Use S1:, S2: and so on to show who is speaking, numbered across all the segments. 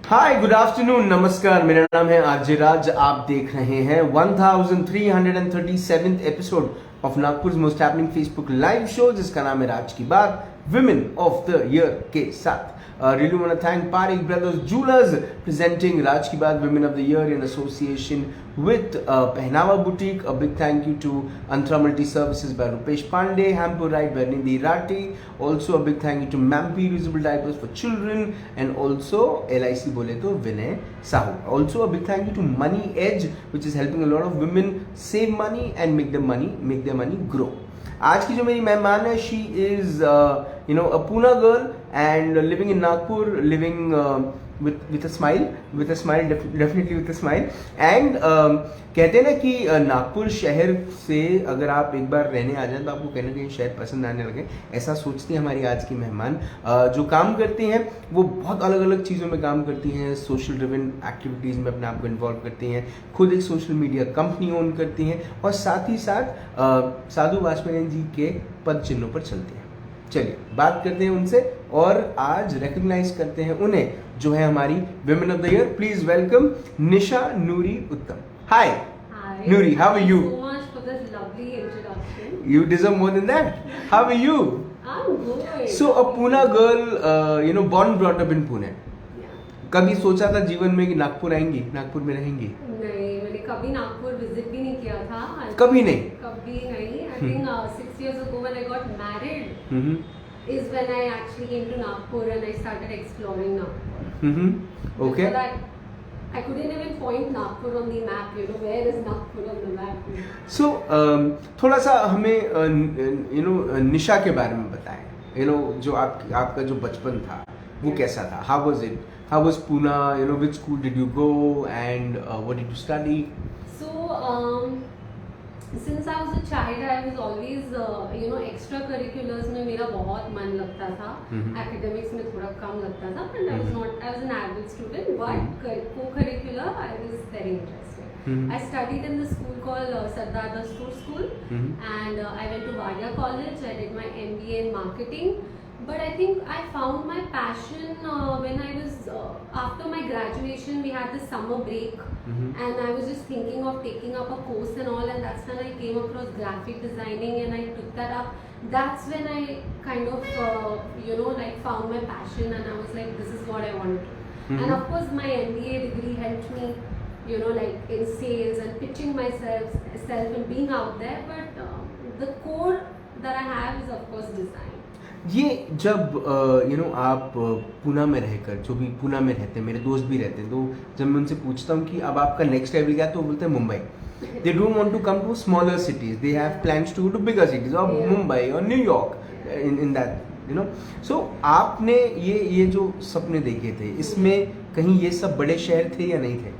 S1: Hi good afternoon नमस्कार, मेरा नाम है आरजे राज। आप देख रहे हैं 1337th episode of Nagpur most happening Facebook live show, जिसका नाम है राज की बात, विमेन ऑफ द ईयर के साथ। Really want to thank Parik Brothers Jewelers presenting Raj Ki Baat Women of the Year in association with Pehnava Boutique. A big thank you to Antra Multi Services by Rupesh Pandey, Hamper Ride by Nidhi Rati. Also a big thank you to Mampi Reusable Diapers for Children, and also LIC bole to Vinay Sahu. Also a big thank you to Money Edge, which is helping a lot of women save money and make their money grow. आज की जो मेरी मेहमान है, she is a Poona girl and living in Nagpur, living with a smile, definitely with a smile. And कहते हैं ना कि नागपुर शहर से अगर आप एक बार रहने आ जाएं तो आपको कहीं ना कहीं शहर पसंद आने लगे, ऐसा सोचती है हमारी आज की मेहमान। जो काम करती हैं वो बहुत अलग अलग चीज़ों में काम करती हैं, सोशल ड्रिवन एक्टिविटीज़ में अपने आप को इन्वॉल्व करती हैं, खुद एक सोशल मीडिया कंपनी ओन करती हैं, और साथ ही साथ साधु वाजपेयी जी के पद चिन्हों पर चलती हैं। चलिए बात करते हैं उनसे और आज रिकॉग्नाइज करते हैं उन्हें, जो है हमारी women of the year. Please welcome Nisha Noori Uttam. Hi Noori, how are you?
S2: So much for this lovely introduction.
S1: You deserve more than that. How are you?
S2: I'm good.
S1: So a Pune girl, born brought up in Pune.
S2: Yeah.
S1: कभी सोचा था जीवन में कि नागपुर आएंगी, नागपुर में रहेंगी?
S2: नहीं, मैंने कभी नागपुर विजिट भी नहीं किया था।
S1: कभी नहीं?
S2: कभी नहीं। I think 6 years ago when I got married is when I actually came to Nagpur and I started exploring Nagpur.
S1: Okay.
S2: Before that, I couldn't even point Nagpur on the map. Where is Nagpur on the map?
S1: So थोड़ा सा हमें निशा के बारे में बताएं। जो आपका जो बचपन था वो कैसा था? How was it? How was Pune? Which school did you go and what did you study?
S2: So since I was a child, I was always extracurriculars में मेरा बहुत मन लगता था। Academics में थोड़ा कम लगता था, but I was an average student, but co-curricular I was very interested. I studied in the school called Sardar Dastur School, and I went to Wadia College. I did my MBA in marketing. But I think I found my passion when I was after my graduation. We had this summer break, and I was just thinking of taking up a course and all, and that's when I came across graphic designing, and I took that up. That's when I kind of found my passion, and I was like, this is what I want to do. And of course my MBA degree helped me, in sales and pitching myself and being out there. But the core that I have is of course design.
S1: ये जब आप पुणे में रहकर, जो भी पुणे में रहते हैं, मेरे दोस्त भी रहते हैं, तो जब मैं उनसे पूछता हूँ कि अब आपका नेक्स्ट लेवल क्या है, तो वो बोलते हैं Mumbai. They don't want to come to smaller cities, they have plans to go to bigger cities और मुंबई और न्यूयॉर्क इन दैट सो आपने ये जो सपने देखे थे, इसमें कहीं ये सब बड़े शहर थे या नहीं थे?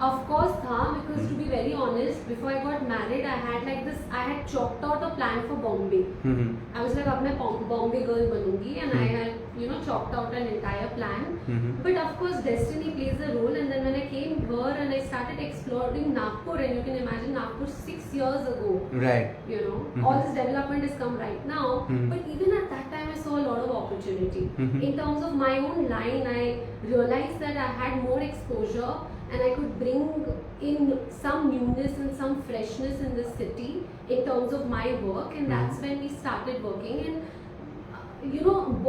S2: Of course tha, because to be very honest, before I got married, I had chalked out a plan for Bombay. I was like, अब मैं Bombay girl बनूंगी, and I had chalked out an entire plan. But of course destiny plays a role, and then when I came here and I started exploring Nagpur, and you can imagine Nagpur 6 years ago.
S1: Right.
S2: All this development has come right now, but even at that time I saw a lot of opportunity. In terms of my own line, I realized that I had more exposure, and I could bring in some newness and some freshness in the city in terms of my work, and that's when we started working. And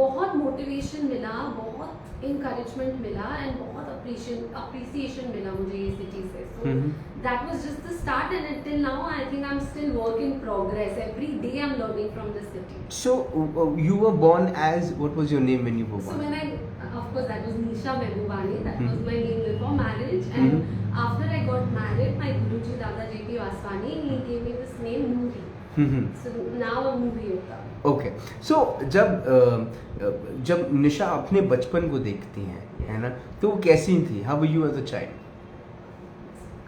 S2: बहुत motivation मिला, बहुत encouragement मिला, and बहुत appreciation मिला मुझे ये city से. So that was just the start, and until now I think I'm still work in progress. Every day I'm learning from the city.
S1: So you were born as, what was your name when you were born?
S2: So when of course that was Nisha Mehbubani, that was my name before marriage, and after I got married, my Guruji Dada J.P. Vaswani, he gave me this name Noori. So now I'm Noori Uttam.
S1: Okay, so जब निशा अपने बचपन को देखती हैं, है ना, तो वो कैसी थी? How were you as a child?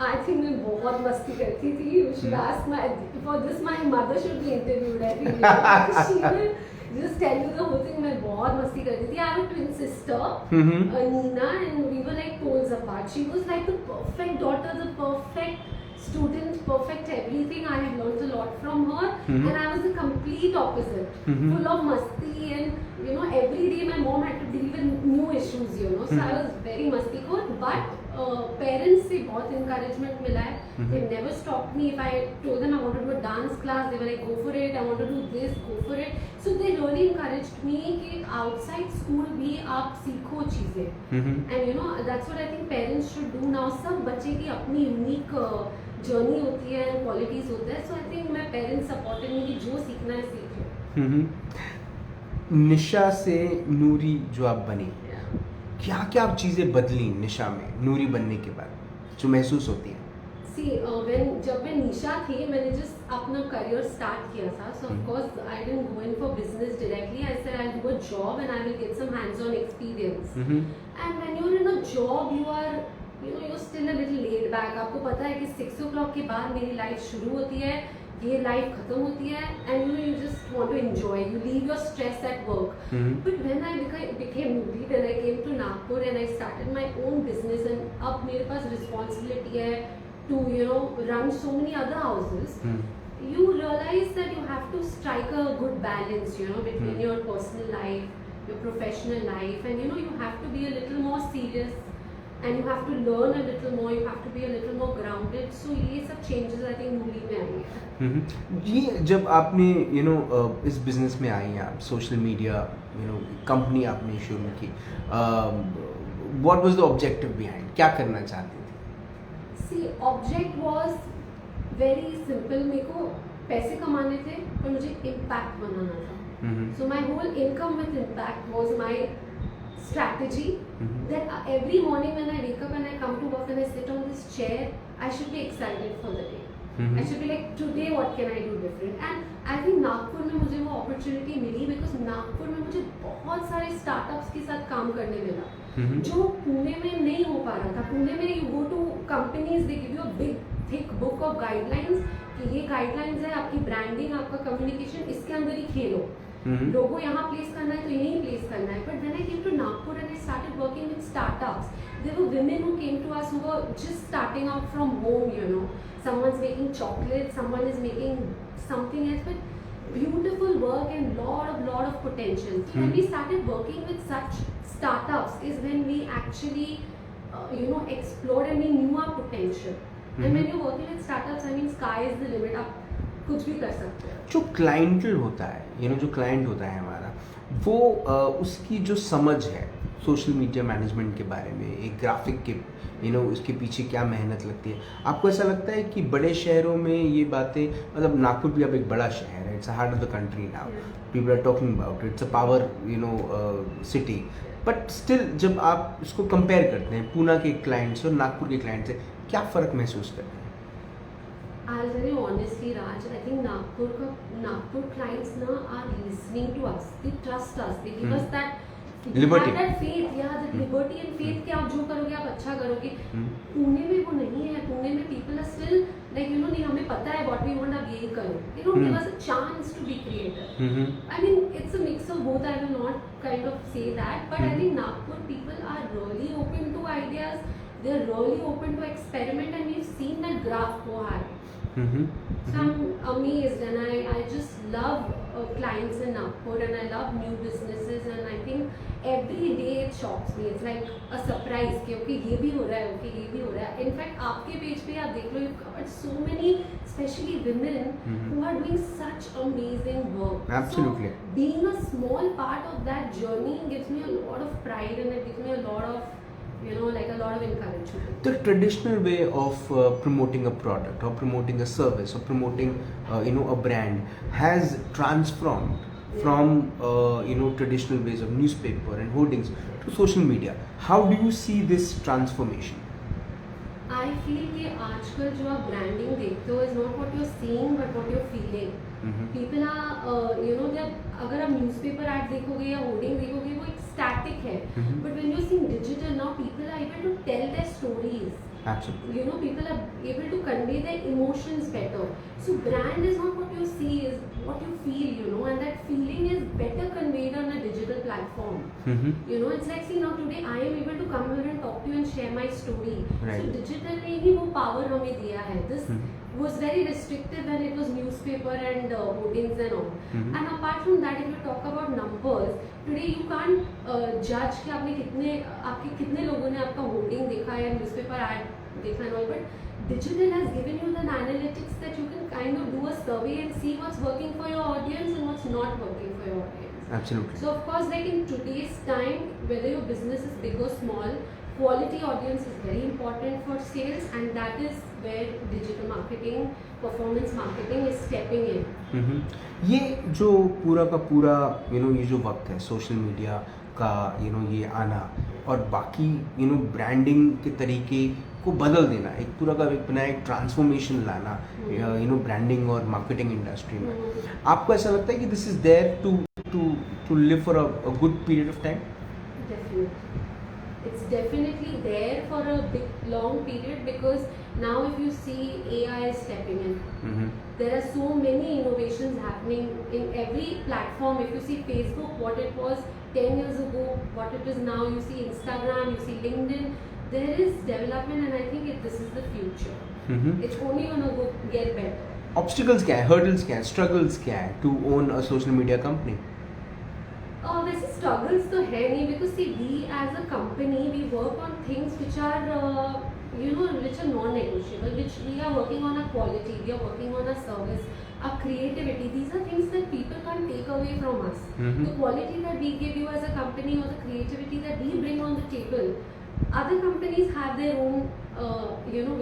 S2: I think मैं बहुत मस्ती करती थी. You should ask for this my mother should be interviewed. I think she will just tell you the whole thing. मैं बहुत मस्ती करती थी. I have a twin sister, Nina, and we were like poles apart. She was like the perfect daughter, the perfect student, perfect everything. I had learned a lot from her, and I was the complete opposite, full of masti and you know, every day my mom had to deal with new issues, you know, so I was very mastiko, but parents से बहुत encouragement मिला है. They never stopped me. If I told them I want to do a dance class, they were like, go for it. I want to do this, go for it. So they really encouraged me कि outside school भी आप सीखो चीजें. And you know, that's what I think parents should do now. सब बच्चे की अपनी unique journey होती है, qualities होते हैं. So I think my parents supported me कि जो सीखना है सीखो.
S1: निशा से नूरी जो आप बनी, क्या क्या चीज़ें बदली निशा में नूरी बनने के बाद जो महसूस होती है?
S2: जब मैं निशा थी, मैंने जस्ट अपना करियर स्टार्ट किया था. So of course I didn't go in for business directly. I said I do a job and I will get some hands on experience. And when you are in a job, you are you know still a little laid back. आपको पता है कि 6 o'clock के बाद मेरी life शुरू होती है, ये लाइफ खत्म होती है, and you just want to enjoy, you leave your stress at work. But when I became newly, then I came to Nagpur and I started my own business, and अब मेरे पास responsibility है to, you know, run so many other houses. You realize that you have to strike a good balance, you know, between your personal life, your professional life, and you know, you have to be a little more serious and you have to learn a little more, you have to be a little more grounded. So ये सब changes I think newly में आई है.
S1: ये जब आपने इस business में आई हैं आप, सोशल मीडिया कंपनी आपने शुरू की, what was the objective behind, क्या करना चाहती थी?
S2: See, object was very simple. मेरे को पैसे कमाने थे और मुझे impact बनाना था. So my whole income with impact was my strategy. That every morning when I wake up and I come to work and I sit on this chair, I should be excited for the day. I should be like, today what can I do different? And I think Nagpur में मुझे वो opportunity milli because Nagpur में मुझे बहुत सारे startups के साथ काम करने मिला. जो पुणे में नहीं हो पा रहा था. पुणे में you go to companies, they give you a big thick book of guidelines कि ये guidelines है, आपकी branding, आपका communication इसके अंदर ही खेलो. लोगो यहाँ प्लेस करना है तो यहीं प्लेस करना है. But when I came to Nagpur and I started working with startups, there were women who came to us who were just starting out from home, you know. Someone's making chocolate, someone is making something else, but beautiful work and lot of potential. So when we started working with such startups is when we actually explored and we knew our potential. And when you're working with startups, I mean sky is the limit. आप कुछ भी कर सकते हो.
S1: जो clientele होता है, जो क्लाइंट होता है हमारा, वो उसकी जो समझ है सोशल मीडिया मैनेजमेंट के बारे में, एक ग्राफिक के उसके पीछे क्या मेहनत लगती है, आपको ऐसा लगता है कि बड़े शहरों में ये बातें, मतलब नागपुर भी अब एक बड़ा शहर है, it's heart of the country now, people are talking about it's a power city, but still जब आप इसको कंपेयर करते हैं पूना के क्लाइंट से और नागपुर के क्लाइंट से, क्या फ़र्क महसूस करते हैं?
S2: I'll tell you honestly, Raj, I think Nagpur clients now are listening to us. They trust us. They give us that
S1: liberty,
S2: that faith, that liberty and faith कि आप जो करोगे आप अच्छा करोगे. पुणे में वो नहीं है. पुणे में people are still like, नहीं हमें पता है what we want, आप यही करो. They don't give us a chance to be creative. I mean it's a mix of both. I will not kind of say that, but I think Nagpur people are really open to ideas. They're really open to experiment, and we've seen that graph go high. So I'm amazed, and I just love clients in Nagpur, and I love new businesses, and I think every day it shocks me. It's like a surprise कि okay ये भी हो रहा है, okay ये भी हो रहा है. In fact आपके पेज पे आप देख लो, you've covered so many, especially women who are doing such amazing work.
S1: Absolutely.
S2: So being a small part of that journey gives me a lot of pride, and it gives me a lot of like a lot of encouragement.
S1: The traditional way of promoting a product or promoting a service or promoting a brand has transformed from traditional ways of newspaper and hoardings to social media. How do you see this transformation?
S2: I feel कि आजकल जो आप branding देखते हो is not what you're seeing but what you're feeling. People are जब अगर आप newspaper ad देखोगे या hoarding देखोगे वो एक static है. But when you're seeing digital now, people are able to tell their stories.
S1: Absolutely.
S2: People are able to convey their emotions better. So brand is not what you see, is what you feel, and that feeling is better conveyed on a digital platform. It's like, see now today I am able to come here and talk to you and share my story.
S1: Right.
S2: So digital ने ही वो power हमें दिया है. This was very restrictive when it was newspaper and hoardings and all. And apart from that, if you talk about numbers, today you can't judge कि आपके कितने लोगों ने आपका hoarding देखा या newspaper ad देखा and all, but digital has given you the analytics that you can kind of do a survey and see what's working for your audience and what's not working for your audience.
S1: Absolutely.
S2: So of course, like in today's time, whether your business is big or small, quality audience is very important for sales, and that is where digital marketing, performance marketing is stepping in.
S1: ये जो पूरा का पूरा ये जो वक्त है social media का ये आना और बाकी ब्रांडिंग के तरीके को बदल देना, एक पूरा का एक नया एक ट्रांसफॉर्मेशन लाना ब्रांडिंग और मार्केटिंग इंडस्ट्री में, आपको ऐसा लगता है कि this is there to live for a good period of time?
S2: Definitely. It's definitely there for a big long period, because now if you see AI is stepping in. There are so many innovations happening in every platform. If you see Facebook, what it was 10 years ago, what it is now, you see Instagram, you see LinkedIn, there is development, and I think this is the future. It's only going to get better.
S1: Obstacles क्या है, hurdles क्या है, struggles क्या है to own a social media company?
S2: वैसे struggles तो है नहीं, because see, we as a company, we work on things which are which are non-negotiable, which we are working on our quality, we are working on our service, our creativity. These are things that people can't take away from us. The quality that we give you as a company, or the creativity that we bring on the table, other companies have their own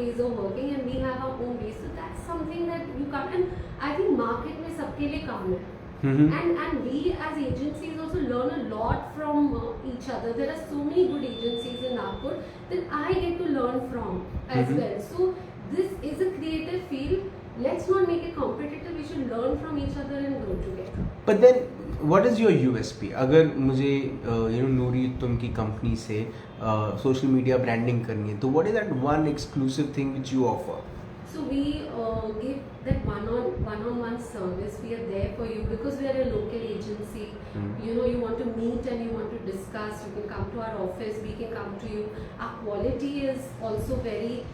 S2: ways of working, and we have our own ways. So that's something that you can't, and I think market में सबके लिए काम है. And we as agencies also learn a lot from each other. There are so many good agencies in Nagpur that I get to learn from as well. So this is a creative field. Let's not make it competitive. We should learn from each other and grow together.
S1: But then what is your USP? अगर मुझे नूरी तुम की company से social media branding करनी है, तो what is that one exclusive thing which you offer?
S2: So we give that one-on-one service. We are there for you because we are a local agency. You want to meet and you want to discuss, you can come to our office, we can come to you. Our quality is also very,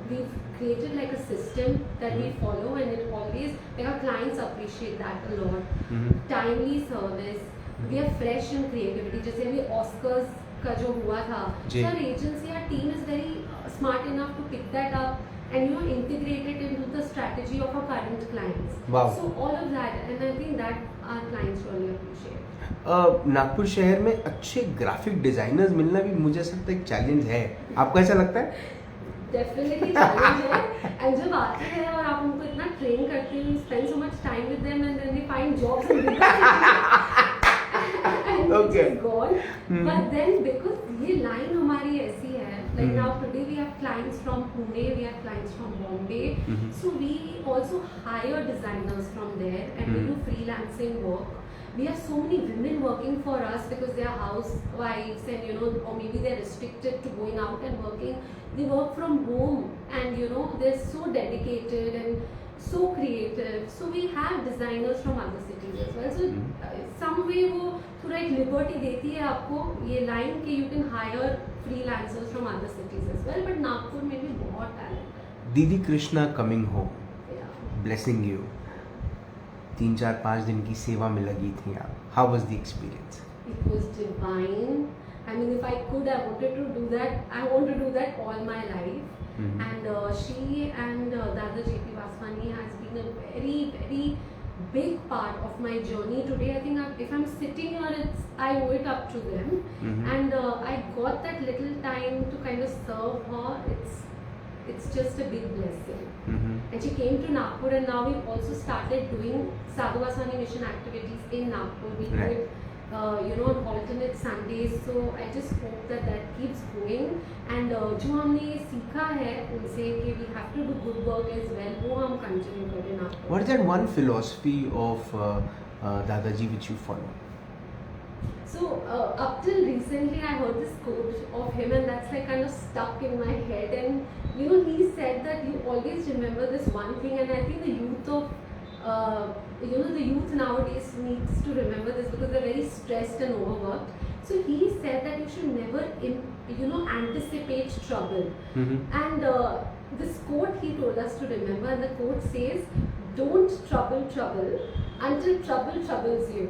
S2: we've created like a system that we follow, and it always, like, our clients appreciate that a lot. Timely service, we are fresh in creativity. जैसे अभी Oscars का जो हुआ था, so our agency, our team is very smart enough to pick that up and integrate it into the strategy of our current clients.
S1: Wow.
S2: So all of that, and I think that our clients really appreciate.
S1: Nagpur शहर में अच्छे graphic designers मिलना भी मुझे ऐसा लगता है एक चैलेंज है, आपको ऐसा लगता है?
S2: Definitely challenge है, and जब आते हैं और आप उनको इतना ट्रेन करते हैं, you spend so much time with them, and then they find jobs in bigger cities.
S1: Okay.
S2: Gone. But then because ये line हमारी ऐसी है, like now today we have clients from Pune, we have clients from Bombay, so we also hire designers from there, and we do freelancing work. We have so many women working for us because they are housewives, and or maybe they are restricted to going out and working. They work from home, and they're so dedicated and so creative. So we have designers from other cities as well. So some way वो थोड़ा एक liberty देती है आपको ये line कि you can hire freelancers from other cities as well. But Nagpur में भी बहुत talent है.
S1: दीदी Krishna coming home,
S2: Yeah.
S1: blessing you. 3-4-5 दिन की सेवा में लगी थी आप. How was the experience?
S2: It was divine. I mean, if I could, I wanted to do that. I want to do that all my life. And she and Dada JP Vaswani has been a very, very big part of my journey today. I think if I'm sitting here, I owe it up to them. And I got that little time to kind of serve her. It's just a big blessing. And she came to Nagpur, and now we've also started doing Sadhu Vaswani mission activities in Nagpur. We do it on alternate Sundays. So I just hope that keeps going. And जो हमने ये सीखा है उनसे कि we have to do good work as well, वो हम continue करें Nagpur.
S1: What is that one philosophy of Dadaji which you follow?
S2: So up till recently, I heard this quote of him, and that's like kind of stuck in my head. And he said that you always remember this one thing, and I think the youth of the youth nowadays needs to remember this because they're very stressed and overworked. So he said that you should never anticipate trouble. And this quote he told us to remember, and the quote says, "Don't trouble trouble until trouble troubles you."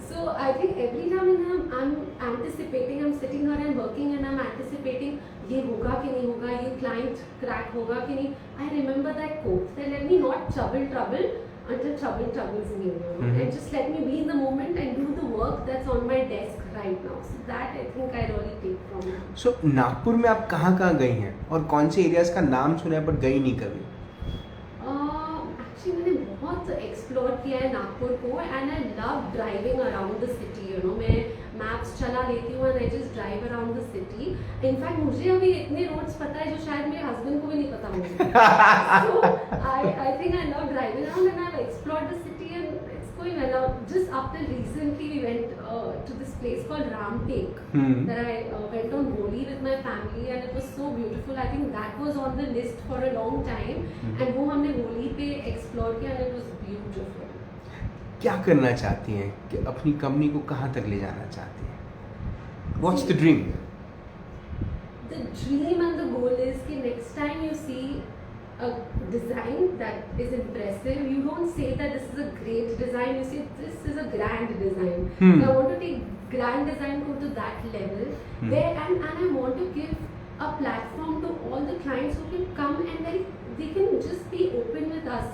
S2: So I think every time when I'm anticipating, I'm sitting here and working and I'm anticipating, ये होगा कि नहीं होगा, ये client crack होगा कि नहीं. I remember that quote. That let me not trouble until trouble troubles me. And just let me be in the moment and do the work that's on my desk right now. So that I think I really take from him.
S1: So Nagpur में आप कहाँ गई हैं और कौन से areas का नाम सुना है बट गई नहीं कभी?
S2: Actually मैंने बहुत एक्सप्लोर किया है नागपुर को, and I love driving around the city. You know, मैं मैप्स चला लेती हूँ and I just drive around the city. In fact मुझे अभी इतने रोड्स पता है जो शायद मेरे हस्बैंड को भी नहीं पता होंगे. So I think I love driving around and I've explored the city and it's going well. Just after recently we went to this place called Ramtek that I went on Holi with my family and it was so beautiful. I think that was on the list for a long time and वो हमने होली पे explore किया and it was beautiful.
S1: क्या करना चाहती हैं कि अपनी कंपनी को कहाँ तक ले जाना चाहती हैं? What's the dream?
S2: The dream and the goal is कि next time you see a design that is impressive, you don't say that this is a great design, you say this is a grand design. I want to take grand design to that level where and I want to give a platform to all the clients who can come and they can just be open with us,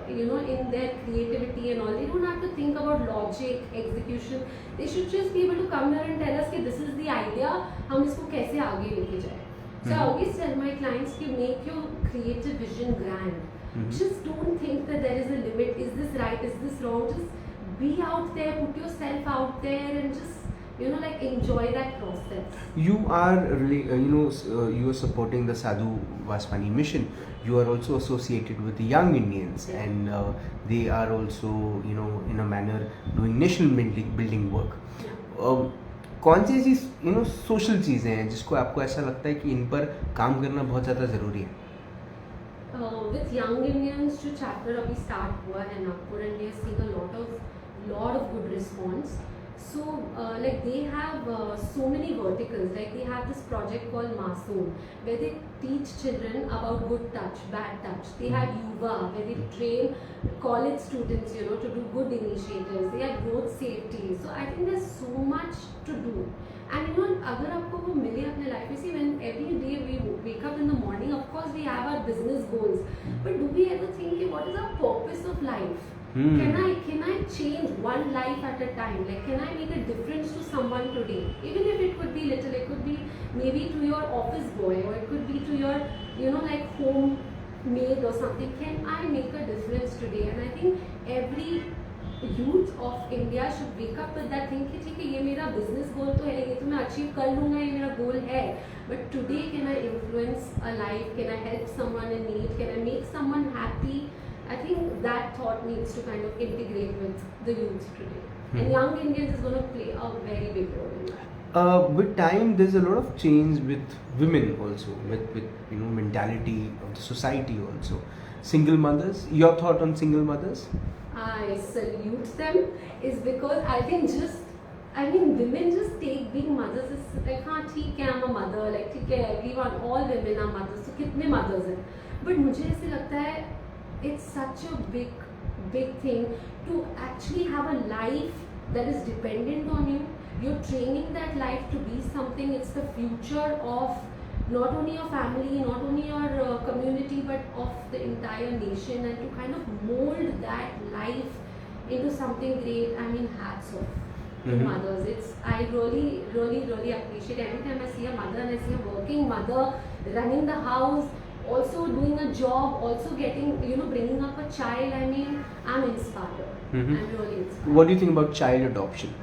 S2: you know, in their creativity and all. They don't have to think about logic, execution. They should just be able to come here and tell us कि this is the idea, हम इसको कैसे आगे लेके जाए. So I always tell my clients to make your creative vision grand. Just don't think that there is a limit. Is this right? Is this wrong? Just be out there, put yourself out there, and just, you know, like enjoy that process.
S1: You are really, you are supporting the Sadhu Vaswani mission. You are also associated with the Young Indians, and they are also, you know, in a manner doing national building work. कौन सी ऐसी social चीज़ें हैं जिसको आपको ऐसा लगता है कि इन पर काम करना बहुत ज़्यादा ज़रूरी है?
S2: With Young Indians जो चैप्टर अभी स्टार्ट हुआ है Nagpur and we are seeing a lot of good response. So like they have so many verticals. Like they have this project called Masoom where they teach children about good touch, bad touch. They have Yuva where they train college students, you know, to do good initiatives. They have road safety. So I think there's so much to do. And you know, अगर आपको वो मिले अपने life में, see when every day we wake up in the morning, of course we have our business goals, but do we ever think what is our purpose of life? Can I change one life at a time? Like, can I make a difference to someone today? Even if it could be little, it could be maybe to your office boy, or it could be to your, you know, like home maid or something. Can I make a difference today? And I think every youth of India should wake up with that thing कि ठीक है, ये मेरा business goal तो है, ये तो मैं achieve कर लूँगा, ये मेरा goal है. But today, can I influence a life? Can I help someone in need? Can I make someone happy? I think that thought needs to kind of integrate with the youth today. And Young Indians is going to play a very big role in that.
S1: With time, there's a lot of change with women also, with you know, mentality of the society also. Single mothers, your thought on single mothers?
S2: I salute them is because I think women just take being mothers is like, हाँ ठीक है, I'm a mother, like ठीक है, everyone, all women are mothers, so कितने mothers हैं? But मुझे ऐसे लगता है it's such a big thing to actually have a life that is dependent on you. You're training that life to be something. It's the future of not only your family, not only your community, but of the entire nation, and to kind of mold that life into something great. I mean, hats off to mothers. I really appreciate every time I see a mother and I see a working mother running the house, also doing a job, also getting, you know, bringing up a child. I mean, I'm inspired. I'm really inspired.
S1: What do you think about child adoption?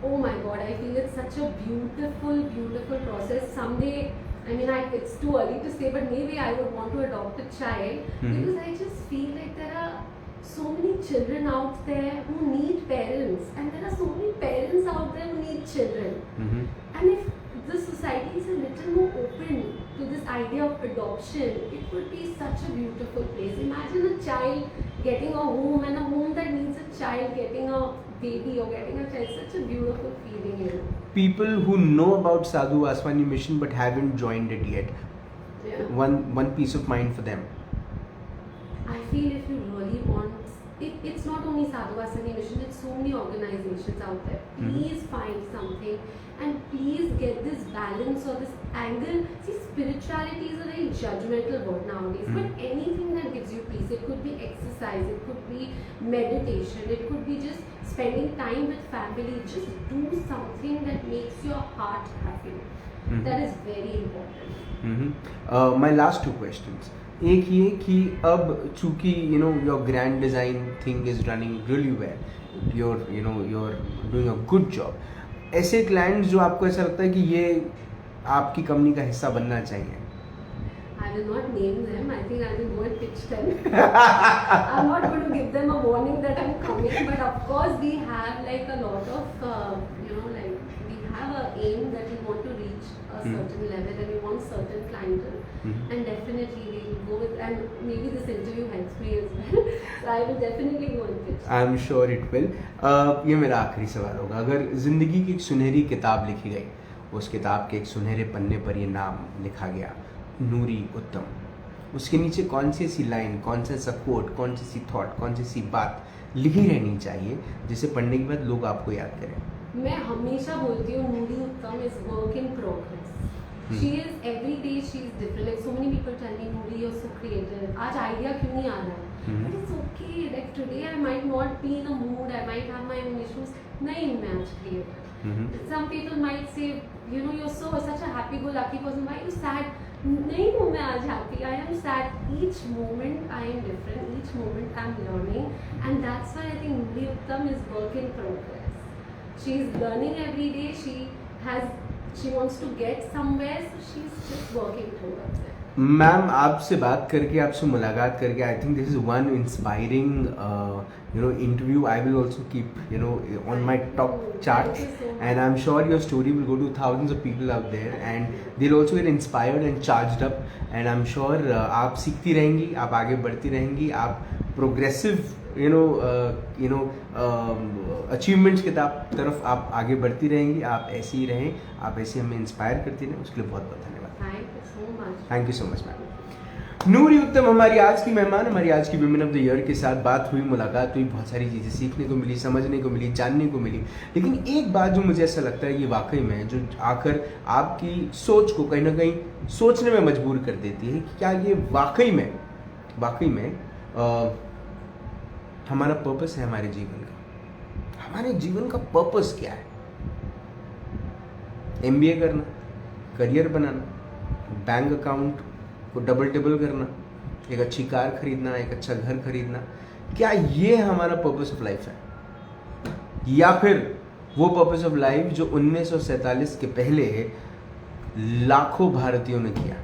S2: Oh my God, I feel it's such a beautiful process. Someday, I mean, it's too early to say, but maybe I would want to adopt a child because I just feel like there are so many children out there who need parents, and there are so many parents out there who need children. And if the society is a little more open to this idea of adoption, it would be such a beautiful place. Imagine a child getting a home, and a home that needs a child getting a baby or getting a child. Such a beautiful feeling, you know.
S1: People who know about Sadhu Vaswani mission but haven't joined it yet,
S2: Yeah.
S1: one peace of mind for them.
S2: I feel if you really want, it's not only Sadhu Vasani Mission, it's so many organizations out there. Please find something and please get this balance or this angle. See, spirituality is a very judgmental word nowadays, but anything that gives you peace, it could be exercise, it could be meditation, it could be just spending time with family, just do something that makes your heart happy. That is very important.
S1: My last two questions. एक ये कि अब चूंकि your grand design thing is running really well, you're doing a good job. ऐसे clients जो आपको ऐसा लगता है कि ये आपकी कंपनी का हिस्सा बनना चाहिए?
S2: I will not name them. I think I will go and pitch them. I'm not going to give them a warning that I'm coming, but of course we have like a lot of we have a aim that we want to reach a certain level and we want certain clientele, and definitely we will go with, and maybe this interview helps me as well. So I will definitely go and pitch.
S1: I'm sure it will. ये मेरा आखिरी सवाल होगा, अगर जिंदगी की एक सुनहरी किताब लिखी गई, उस किताब के एक सुनहरे पन्ने पर ये नाम लिखा गया, नूरी उत्तम, उसके नीचे कौन सी ऐसी लाइन, कौन सा ऐसा कोट, कौन सी सी थॉट, कौन सी सी बात लिखी रहनी चाहिए जिसे पढ़ने के बाद लोग आपको याद करें?
S2: मैं हमेशा बोलती हूँ नूरी उत्तम is work in progress. She is every day she is different. Like so many people tell me, Noori, you're so creative. आज idea क्यों नहीं आ रहा है? But it's okay. Like today I might not be in a mood. I might have my own issues. नहीं हूँ मैं आज creative. Some people might say, you're such a happy-go-lucky person. Why are you sad? नहीं हूँ मैं आज happy. I am sad. Each moment I am different. Each moment I'm learning, and that's why I think Noori Uttam is work in progress. She is learning every day. She wants to get somewhere, so she's just working towards it.
S1: Ma'am, आपसे बात करके, आपसे मुलाकात करके, I think this is one inspiring interview. I will also keep on my top charts, and I'm sure your story will go to thousands of people out there, and they'll also get inspired and charged up. And I'm sure आप सीखती रहेंगी, आप आगे बढ़ती रहेंगी, आप progressive achievements की तरफ आप आगे बढ़ती रहेंगी. आप ऐसे ही रहें, आप ऐसे हमें इंस्पायर करती रहें, उसके लिए बहुत बहुत धन्यवाद. Thank you so much ma'am. Noori Uttam हमारी आज की मेहमान, हमारी आज की विमेन ऑफ द ईयर के साथ बात हुई, मुलाकात हुई, बहुत सारी चीज़ें सीखने को मिली, समझने को मिली, जानने को मिली. लेकिन एक बात जो मुझे ऐसा लगता है, ये वाकई में जो आकर आपकी सोच को कहीं ना कहीं सोचने में मजबूर कर देती है कि क्या ये वाकई में हमारा पर्पस है हमारे जीवन का. हमारे जीवन का पर्पस क्या है? MBA करना, करियर बनाना, बैंक अकाउंट को डबल टेबल करना, एक अच्छी कार खरीदना, एक अच्छा घर खरीदना, क्या ये हमारा पर्पस ऑफ लाइफ है? या फिर वो पर्पस ऑफ लाइफ जो 1947 के पहले लाखों भारतीयों ने किया,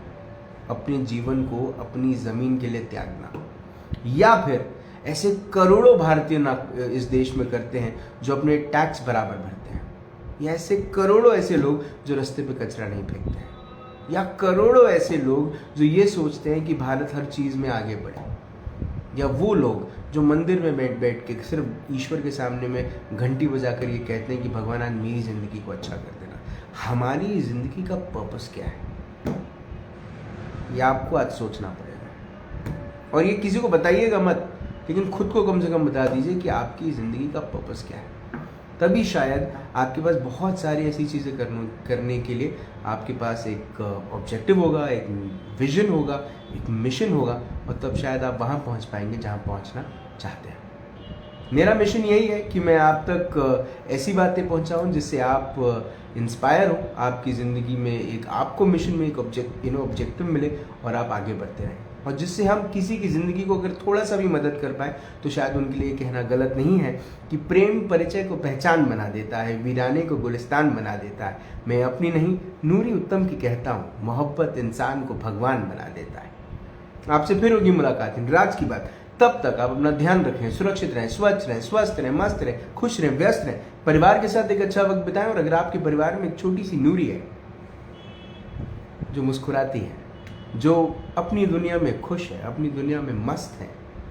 S1: अपने जीवन को अपनी जमीन के लिए त्यागना? या फिर ऐसे करोड़ों भारतीय इस देश में करते हैं जो अपने टैक्स बराबर भरते हैं? या ऐसे करोड़ों ऐसे लोग जो रास्ते पे कचरा नहीं फेंकते हैं? या करोड़ों ऐसे लोग जो ये सोचते हैं कि भारत हर चीज़ में आगे बढ़े? या वो लोग जो मंदिर में बैठ के सिर्फ ईश्वर के सामने में घंटी बजा कर ये कहते हैं कि भगवान आज मेरी ज़िंदगी को अच्छा कर देना? हमारी ज़िंदगी का पर्पस क्या है? ये आपको आज सोचना पड़ेगा. और ये किसी को बताइएगा मत, लेकिन खुद को कम से कम बता दीजिए कि आपकी ज़िंदगी का पर्पस क्या है. तभी शायद आपके पास बहुत सारी ऐसी चीज़ें करने के लिए आपके पास एक ऑब्जेक्टिव होगा, एक विजन होगा, एक मिशन होगा, और तब शायद आप वहाँ पहुँच पाएंगे जहाँ पहुँचना चाहते हैं. मेरा मिशन यही है कि मैं आप तक ऐसी बातें पहुँचाऊँ जिससे आप इंस्पायर हो, आपकी ज़िंदगी में एक आपको मिशन में एक ऑब्जेक्टिव मिले और आप आगे बढ़ते रहें, और जिससे हम किसी की ज़िंदगी को अगर थोड़ा सा भी मदद कर पाए तो शायद उनके लिए कहना गलत नहीं है कि प्रेम परिचय को पहचान बना देता है, वीराने को गुलिस्तान बना देता है. मैं अपनी नहीं, नूरी उत्तम की कहता हूँ, मोहब्बत इंसान को भगवान बना देता है. आपसे फिर होगी मुलाकात राज की बात. तब तक आप अपना ध्यान रखें, सुरक्षित रहें, स्वच्छ रहें, स्वस्थ रहें, मस्त रहें, खुश रहें, व्यस्त रहें, परिवार के साथ एक अच्छा वक्त बिताएं. और अगर आपके परिवार में एक छोटी सी नूरी है जो मुस्कुराती है, जो अपनी दुनिया में खुश है, अपनी दुनिया में मस्त है,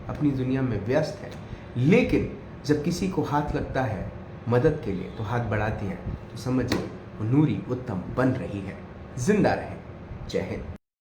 S1: अपनी दुनिया में व्यस्त है, लेकिन जब किसी को हाथ लगता है मदद के लिए तो हाथ बढ़ाती है, तो समझिए वो नूरी उत्तम बन रही है. जिंदा रहें. जय हिंद.